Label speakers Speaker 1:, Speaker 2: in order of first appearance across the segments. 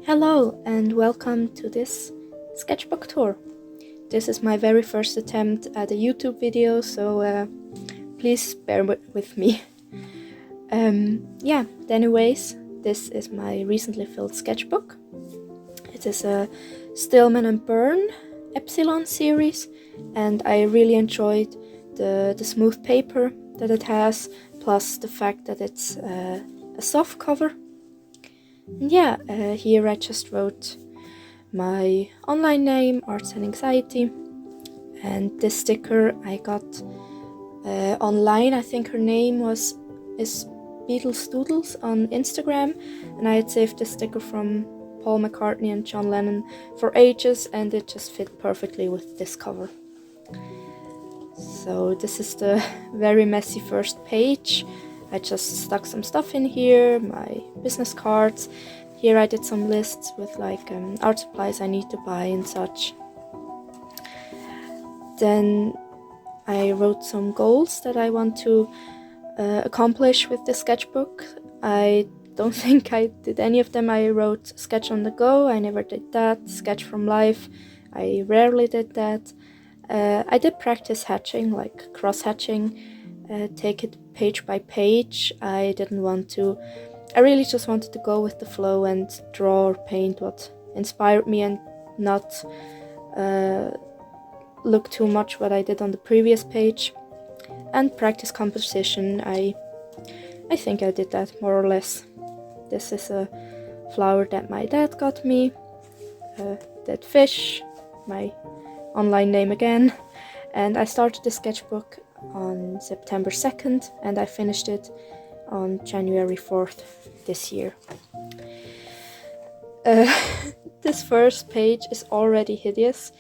Speaker 1: Hello and welcome to this sketchbook tour. This is my very first attempt at a YouTube video, so please bear with me. Anyways, this is my recently filled sketchbook. It is a Stillman and Byrne Epsilon series, and I really enjoyed the smooth paper that it has, plus the fact that it's a soft cover. And here I just wrote my online name, Arts and Anxiety, and this sticker I got online. I think her name is Beatles Doodles on Instagram, and I had saved this sticker from Paul McCartney and John Lennon for ages, and it just fit perfectly with this cover. So this is the very messy first page. I just stuck some stuff in here, my business cards. Here I did some lists with like art supplies I need to buy and such. Then I wrote some goals that I want to accomplish with this sketchbook. I don't think I did any of them. I wrote sketch on the go, I never did that. Sketch from life, I rarely did that. I did practice hatching, like cross hatching, take it page by page. I really just wanted to go with the flow and draw or paint what inspired me and not look too much what I did on the previous page. And practice composition, I think I did that more or less. This is a flower that my dad got me, dead fish, my online name again, and I started the sketchbook on September 2nd and I finished it on January 4th this year. This first page is already hideous.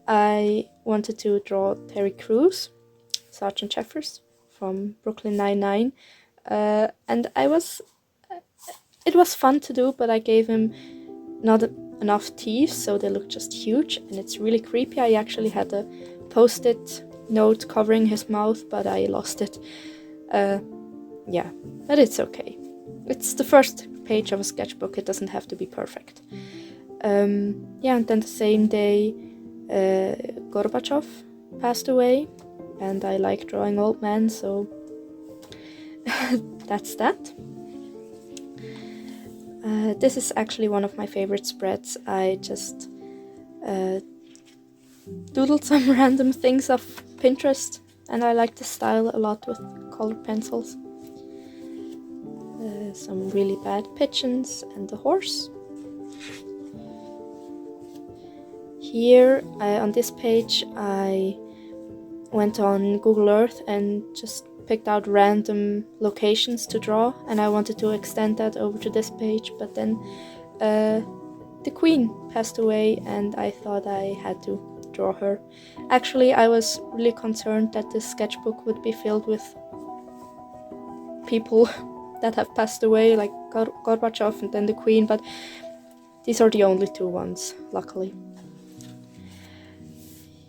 Speaker 1: I wanted to draw Terry Crews, Sergeant Jeffers from Brooklyn Nine-Nine, and it was fun to do, but I gave him not enough teeth, so they look just huge, and it's really creepy. I actually had a post-it note covering his mouth, but I lost it. But it's okay. It's the first page of a sketchbook, it doesn't have to be perfect. And then the same day Gorbachev passed away, and I like drawing old men, so that's that. This is actually one of my favorite spreads. I just doodled some random things off Pinterest, and I like the style a lot with colored pencils. Some really bad pigeons and a horse. Here on this page I went on Google Earth and just picked out random locations to draw, and I wanted to extend that over to this page, but then the Queen passed away and I thought I had to draw her. Actually, I was really concerned that this sketchbook would be filled with people that have passed away, like Gorbachev and then the Queen, but these are the only two ones, luckily.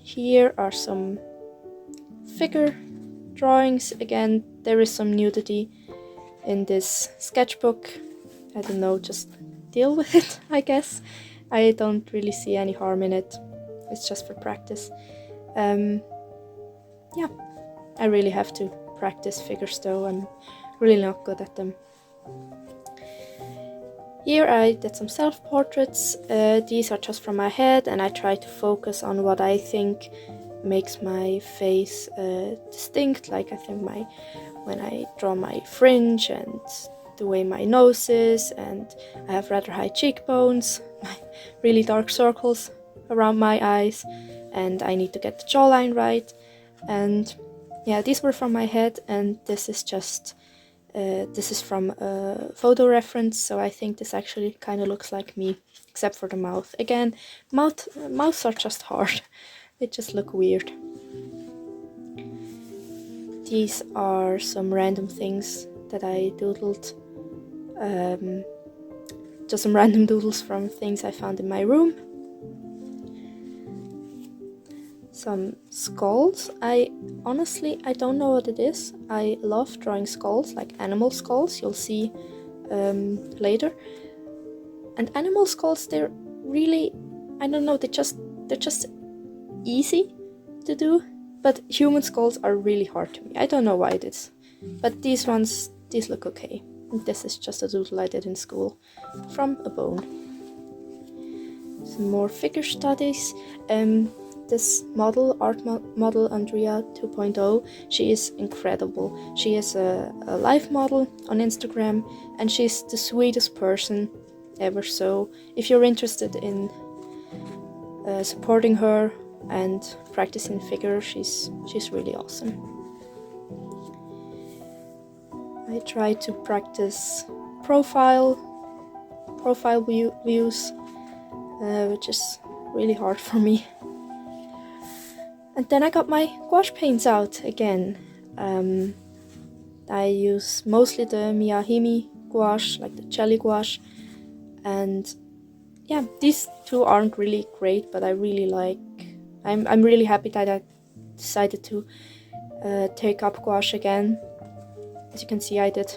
Speaker 1: Here are some figure drawings. Again, there is some nudity in this sketchbook. I don't know, just deal with it, I guess. I don't really see any harm in it. It's just for practice. I really have to practice figures though. I'm really not good at them. Here I did some self-portraits. These are just from my head, and I try to focus on what I think makes my face distinct. Like I think when I draw my fringe and the way my nose is, and I have rather high cheekbones, really dark circles around my eyes, and I need to get the jawline right. And these were from my head, and this is from a photo reference, so I think this actually kind of looks like me, except for the mouth. Again, mouths are just hard. They just look weird. These are some random things that I doodled. Just some random doodles from things I found in my room. Some skulls. I don't know what it is. I love drawing skulls, like animal skulls, you'll see later. And animal skulls, they're really, I don't know, they're just easy to do, but human skulls are really hard to me. I don't know why it is, but these look okay. And this is just a doodle I did in school from a bone. Some more figure studies. This art model Andrea 2.0, she is incredible. She is a live model on Instagram, and she's the sweetest person ever. So if you're interested in supporting her and practicing figure, she's really awesome. I try to practice profile views, which is really hard for me. And then I got my gouache paints out again. I use mostly the Miyahime gouache, like the jelly gouache, and yeah, these two aren't really great, but I really like. I'm really happy that I decided to take up gouache again. As you can see, I did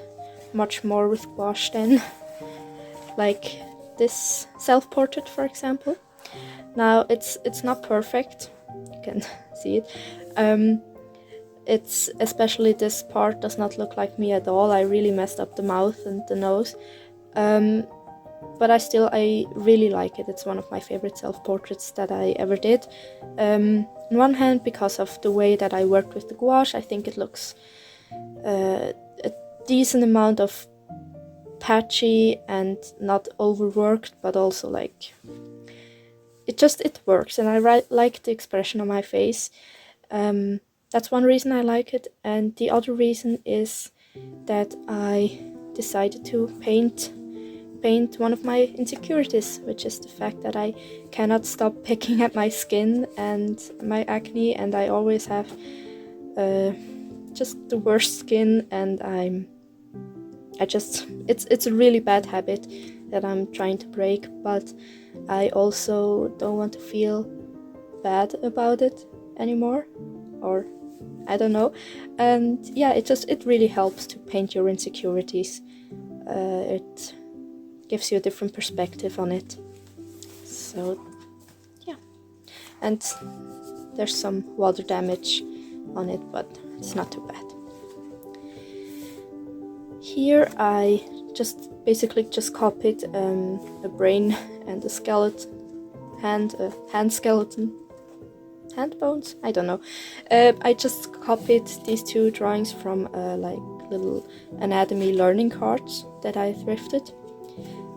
Speaker 1: much more with gouache then, like this self-portrait, for example. Now it's not perfect. You can see it. It's especially this part does not look like me at all. I really messed up the mouth and the nose. But I really like it. It's one of my favorite self-portraits that I ever did. On one hand, because of the way that I worked with the gouache, I think it looks a decent amount of patchy and not overworked, but also like it works, and I like the expression on my face. That's one reason I like it, and the other reason is that I decided to paint one of my insecurities, which is the fact that I cannot stop picking at my skin and my acne, and I always have just the worst skin, and it's a really bad habit that I'm trying to break, but I also don't want to feel bad about it anymore, or I don't know. And yeah, it really helps to paint your insecurities. It gives you a different perspective on it. So yeah, and there's some water damage on it, but it's not too bad. Here I basically just copied a brain and a skeleton, hand skeleton, hand bones, I don't know. I just copied these two drawings from like little anatomy learning cards that I thrifted.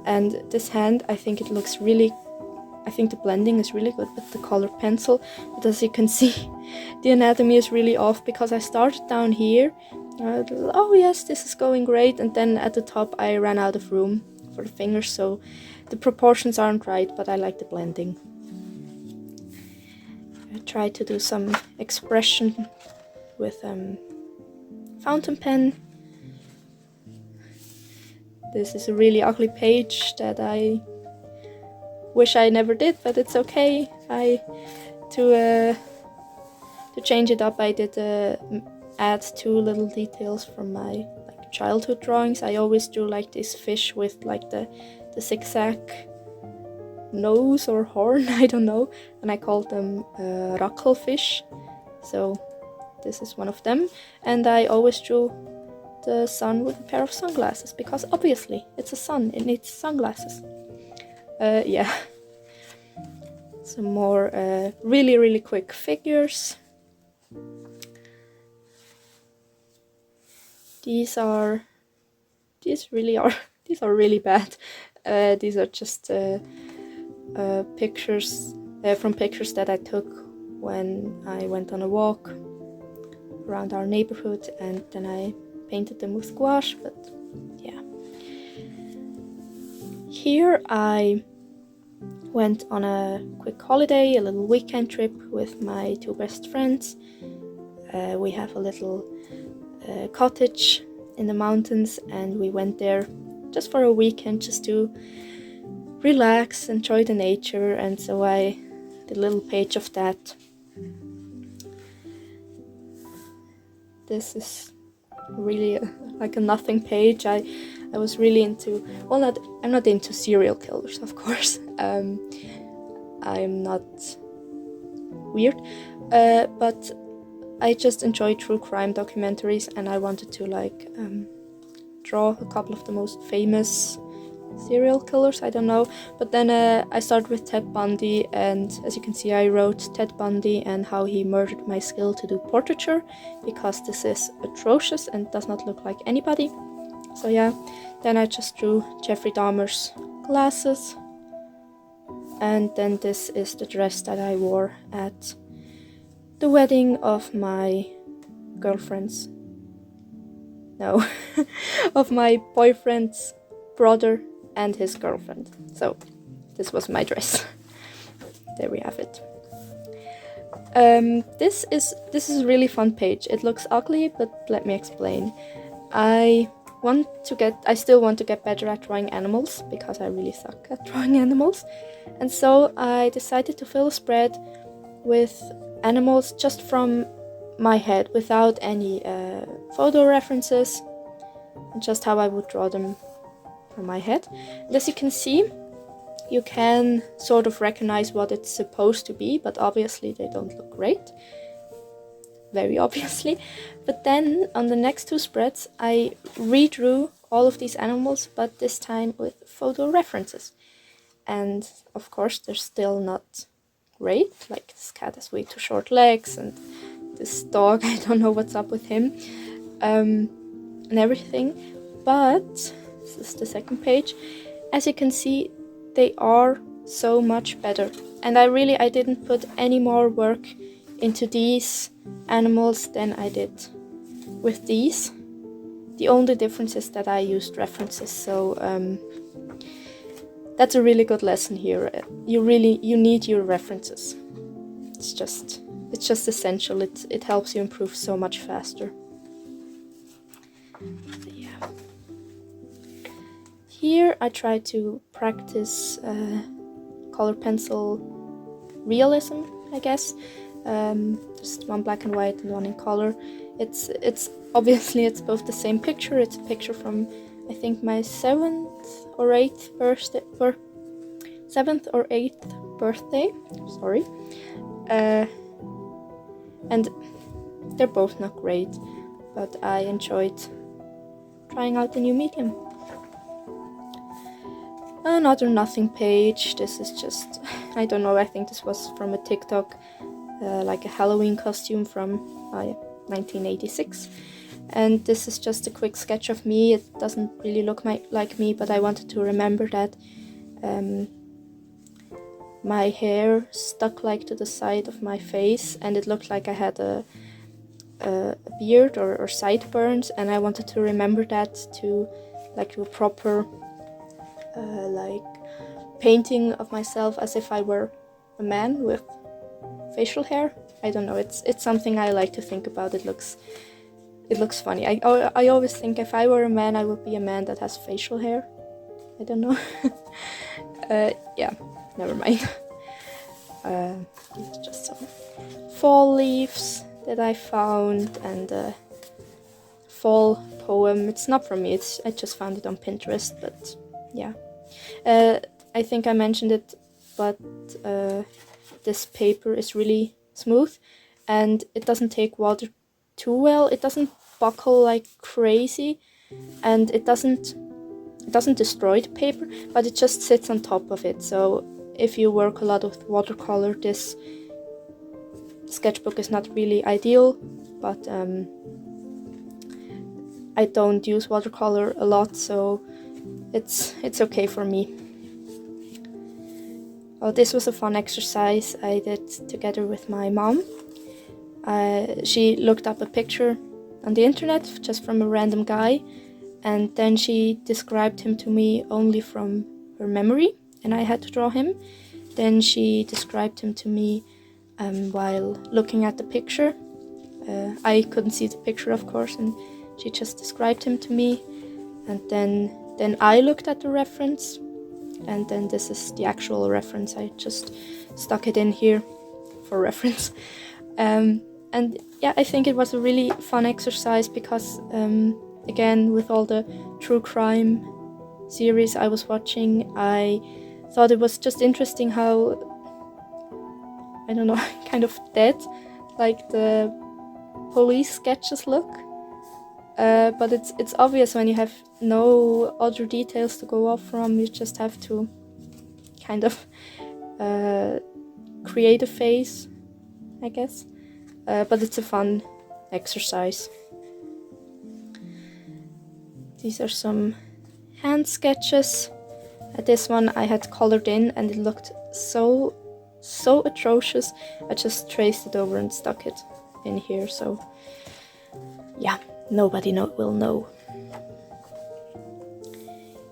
Speaker 1: And this hand, I think the blending is really good with the colored pencil, but as you can see, the anatomy is really off because I started down here. Oh yes, this is going great, and then at the top I ran out of room for the fingers, so the proportions aren't right, but I like the blending. I tried to do some expression with fountain pen. This is a really ugly page that I wish I never did, but it's okay. To change it up, I did add two little details from my childhood drawings. I always drew like this fish with like the zigzag nose or horn, I don't know, and I called them rackelfish. So this is one of them, and I always drew the sun with a pair of sunglasses because obviously it's a sun, it needs sunglasses. Yeah. Some more really quick figures. These are really bad. These are just pictures from pictures that I took when I went on a walk around our neighborhood, and then I painted them with gouache. But yeah, here I went on a quick holiday, a little weekend trip with my two best friends. We have a little cottage in the mountains, and we went there just for a weekend just to relax, enjoy the nature, and so I did a little page of that. This is really like a nothing page. I was really into, I'm not into serial killers, of course. I'm not weird, but I just enjoy true crime documentaries, and I wanted to like draw a couple of the most famous serial killers, I don't know. But then I started with Ted Bundy, and as you can see, I wrote Ted Bundy and how he murdered my skill to do portraiture, because this is atrocious and does not look like anybody. So yeah, then I just drew Jeffrey Dahmer's glasses, and then this is the dress that I wore at the wedding of my girlfriend's, no, of my boyfriend's brother and his girlfriend. So this was my dress. There we have it. This is a really fun page. It looks ugly, but let me explain. I still want to get better at drawing animals, because I really suck at drawing animals. And so I decided to fill a spread with animals just from my head, without any photo references, and just how I would draw them from my head. And as you can see, you can sort of recognize what it's supposed to be, but obviously they don't look great. Very obviously. But then on the next two spreads, I redrew all of these animals, but this time with photo references. And of course, they're still not great. Like, this cat has way too short legs, and this dog, I don't know what's up with him, and everything. But this is the second page. As you can see, they are so much better. And I didn't put any more work into these animals than I did with these. The only difference is that I used references, so that's a really good lesson here. You need your references. It's just essential. It helps you improve so much faster. So yeah. Here I try to practice color pencil realism, I guess. Just one black and white and one in color. It's obviously it's both the same picture. It's a picture from, I think, my 7th or 8th birthday. Sorry. And they're both not great, but I enjoyed trying out the new medium. Another nothing page. This is just, I don't know, I think this was from a TikTok, like a Halloween costume from 1986. And this is just a quick sketch of me. It doesn't really look like me, but I wanted to remember that my hair stuck like to the side of my face, and it looked like I had a beard or sideburns, and I wanted to remember that to like do a proper like painting of myself as if I were a man with facial hair. I don't know, it's something I like to think about. It looks funny. I always think if I were a man, I would be a man that has facial hair. I don't know. Yeah, never mind. It's just some fall leaves that I found, and a fall poem. It's not from me, I just found it on Pinterest, but yeah. I think I mentioned it, but this paper is really smooth, and it doesn't take water too well. It doesn't buckle like crazy, and it doesn't destroy the paper, but it just sits on top of it. So if you work a lot with watercolor, this sketchbook is not really ideal, but I don't use watercolor a lot, so it's okay for me. Oh, this was a fun exercise I did together with my mom. She looked up a picture on the internet just from a random guy, and then she described him to me only from her memory, and I had to draw him. Then she described him to me while looking at the picture. I couldn't see the picture, of course, and she just described him to me, and then I looked at the reference, and then this is the actual reference. I just stuck it in here for reference. And yeah, I think it was a really fun exercise because again, with all the true crime series I was watching, I thought it was just interesting how, I don't know, kind of dead like the police sketches look. But it's obvious when you have no other details to go off from. You just have to kind of create a face, I guess. But it's a fun exercise. These are some hand sketches. This one I had colored in and it looked so atrocious. I just traced it over and stuck it in here, so yeah, nobody will know.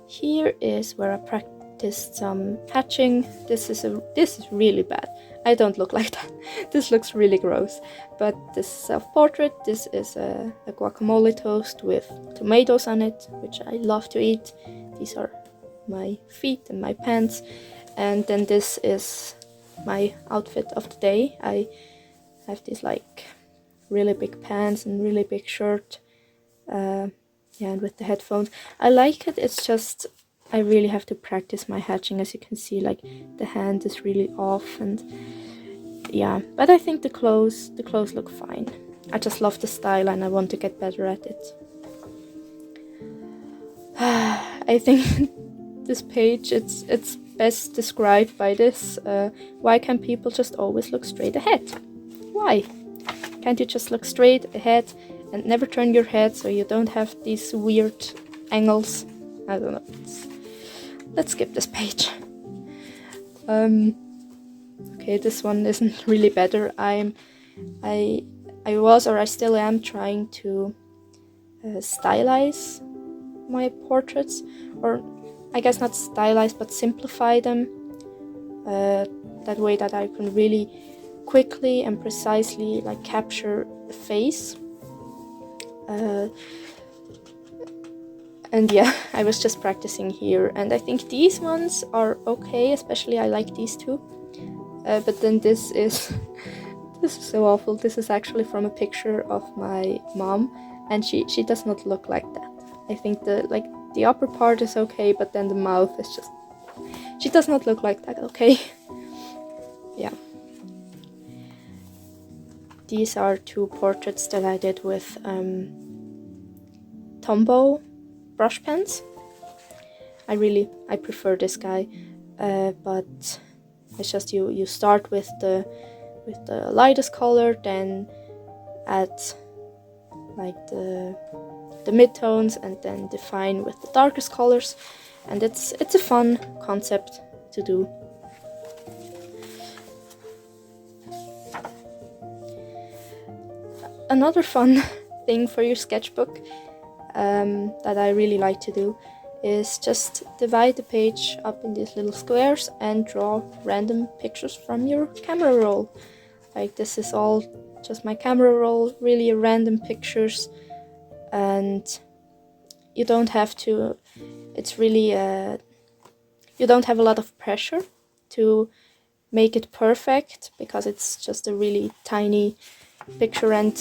Speaker 1: Here is where I practiced some hatching. This is really bad. I don't look like that. This looks really gross. But this self-portrait, this is a guacamole toast with tomatoes on it, which I love to eat. These are my feet and my pants. And then this is my outfit of the day. I have these like really big pants and really big shirt. Yeah, and with the headphones. I like it, it's just I really have to practice my hatching. As you can see, like the hand is really off, and yeah, but I think the clothes look fine. I just love the style and I want to get better at it. I think this page, it's best described by this. Why can't people just always look straight ahead? Why? Can't you just look straight ahead and never turn your head so you don't have these weird angles? I don't know. Let's skip this page. Okay, this one isn't really better. I was, or I still am, trying to stylize my portraits, or I guess not stylize, but simplify them. That way that I can really quickly and precisely like capture the face. And yeah, I was just practicing here, and I think these ones are okay, especially I like these two. But then this is so awful. This is actually from a picture of my mom, and she does not look like that. I think the upper part is okay, but then the mouth is just, she does not look like that, okay? Yeah. These are two portraits that I did with Tombow brush pens. I prefer this guy, but it's just you start with the lightest color, then add like the midtones, and then define with the darkest colors, and it's a fun concept to do. Another fun thing for your sketchbook that I really like to do is just divide the page up in these little squares and draw random pictures from your camera roll. Like this is all just my camera roll, really random pictures, and you don't have to, it's really, you don't have a lot of pressure to make it perfect, because it's just a really tiny picture, and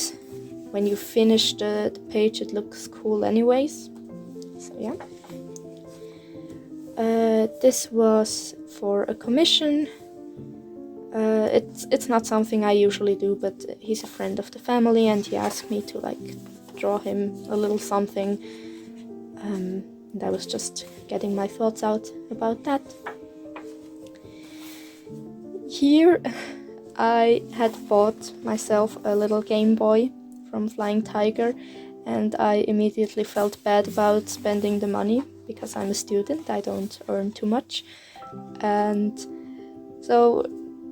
Speaker 1: when you finish the page it looks cool anyways. So yeah. This was for a commission. It's not something I usually do, but he's a friend of the family and he asked me to like draw him a little something, and I was just getting my thoughts out about that. Here I had bought myself a little Game Boy from Flying Tiger, and I immediately felt bad about spending the money because I'm a student, I don't earn too much, and so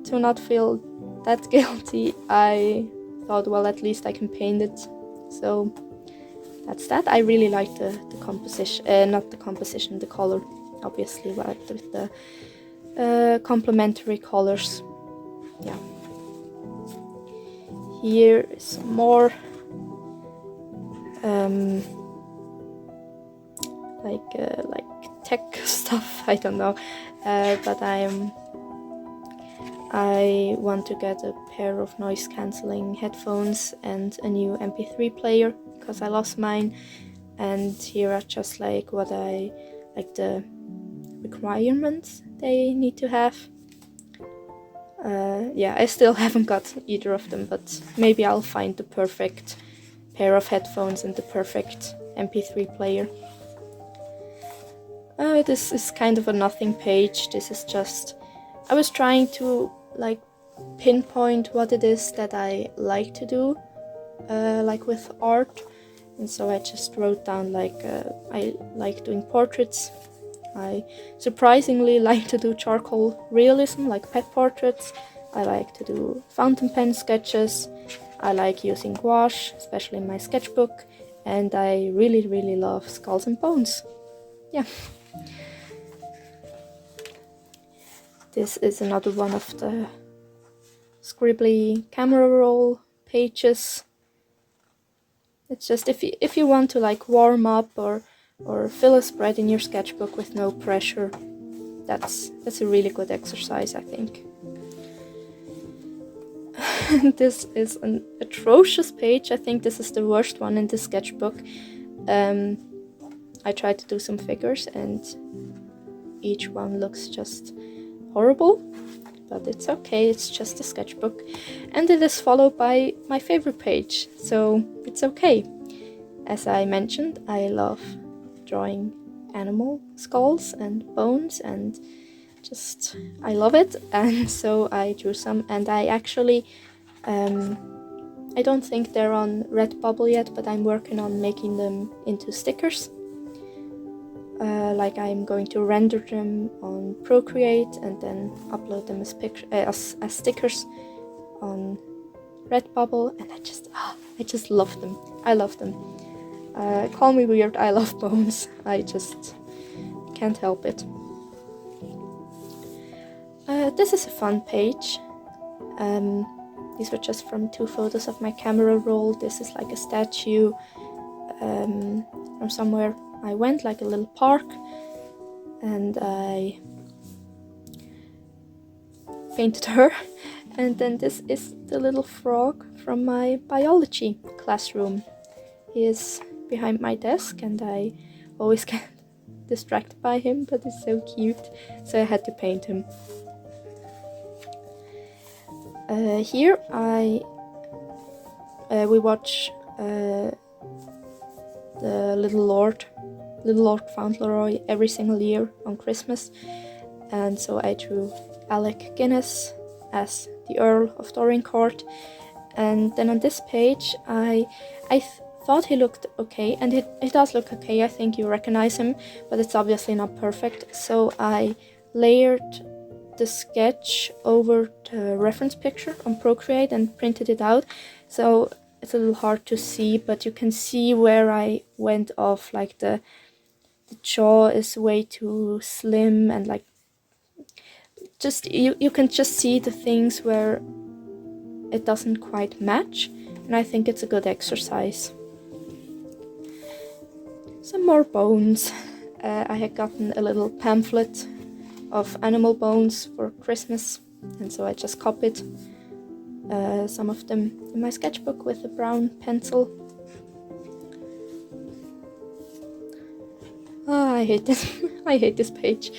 Speaker 1: to not feel that guilty, I thought, well, at least I can paint it. So that's that. I really like the composition, not the composition, the color, obviously, but with the complementary colors. Yeah. Here is more like tech stuff. I don't know, but I want to get a pair of noise cancelling headphones and a new MP3 player because I lost mine and here are just like what I like, the requirements they need to have. Yeah, I still haven't got either of them, but maybe I'll find the perfect pair of headphones and the perfect MP3 player. This is kind of a nothing page. This is just, I was trying to like pinpoint what it is that I like to do, like with art, and so I just wrote down like I like doing portraits. I surprisingly like to do charcoal realism, like pet portraits. I like to do fountain pen sketches. I like using gouache, especially in my sketchbook, and I really love skulls and bones. Yeah. This is another one of the scribbly camera roll pages. It's just if you want to like warm up or fill a spread in your sketchbook with no pressure, that's a really good exercise, I think. This is an atrocious page. I think this is the worst one in the sketchbook. I tried to do some figures and each one looks just horrible, but it's okay, it's just a sketchbook. And it is followed by my favorite page, so it's okay. As I mentioned, I love drawing animal skulls and bones, and just I love it, and so I drew some, and I actually I don't think they're on Redbubble yet, but I'm working on making them into stickers. Like I'm going to render them on Procreate and then upload them as stickers on Redbubble, and I just love them. I love them. Call me weird, I love bones. I just can't help it. This is a fun page. These were just from 2 photos of my camera roll. This is like a statue from somewhere I went, like a little park, and I painted her. And then this is the little frog from my biology classroom. He is behind my desk and I always get distracted by him, but he's so cute, so I had to paint him. Here we watch the Little Lord Fauntleroy every single year on Christmas, and so I drew Alec Guinness as the Earl of Dorincourt. And then on this page I thought he looked okay, and he does look okay. I think you recognize him, but it's obviously not perfect, so I layered the sketch over the reference picture on Procreate and printed it out, so it's a little hard to see, but you can see where I went off, like the jaw is way too slim, and like just you can just see the things where it doesn't quite match, and I think it's a good exercise. Some more bones. I had gotten a little pamphlet of animal bones for Christmas, and so I just copied some of them in my sketchbook with a brown pencil. Oh, I hate this. I hate this page.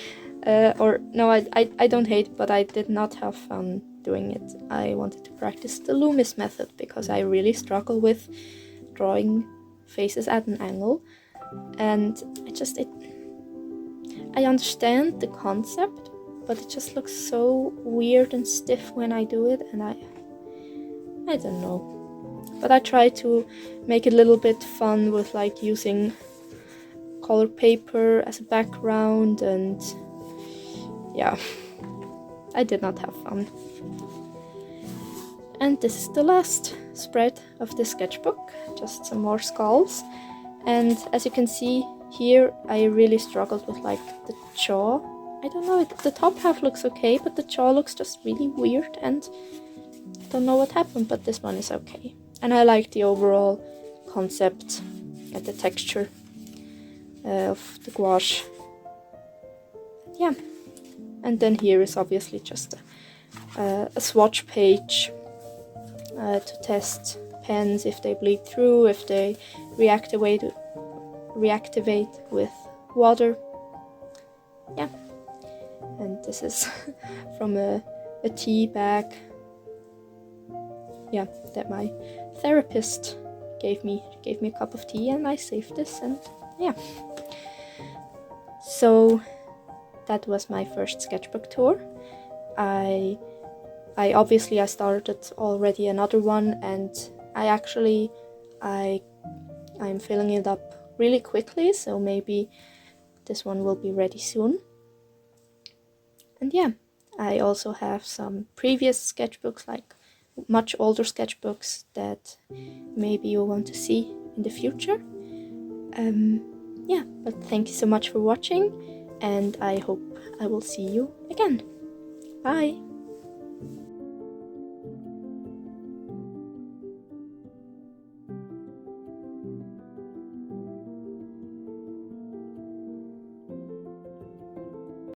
Speaker 1: Or no, I don't hate it, but I did not have fun doing it. I wanted to practice the Loomis method because I really struggle with drawing faces at an angle, and I understand the concept, but it just looks so weird and stiff when I do it, and I don't know. But I try to make it a little bit fun with like using colored paper as a background, and yeah, I did not have fun. And this is the last spread of the sketchbook, just some more skulls. And as you can see here, I really struggled with like the jaw. I don't know, the top half looks okay, but the jaw looks just really weird, and I don't know what happened, but this one is okay. And I like the overall concept and the texture of the gouache. Yeah, and then here is obviously just a swatch page to test pens if they bleed through, if they react the way reactivate with water. Yeah, and this is from a tea bag, yeah, that my therapist gave me a cup of tea, and I saved this, and yeah. So that was my first sketchbook tour. I obviously started already another one, and I'm filling it up really quickly, so maybe this one will be ready soon. And yeah, I also have some previous sketchbooks, like much older sketchbooks, that maybe you want to see in the future. Yeah, but thank you so much for watching, and I hope I will see you again. Bye!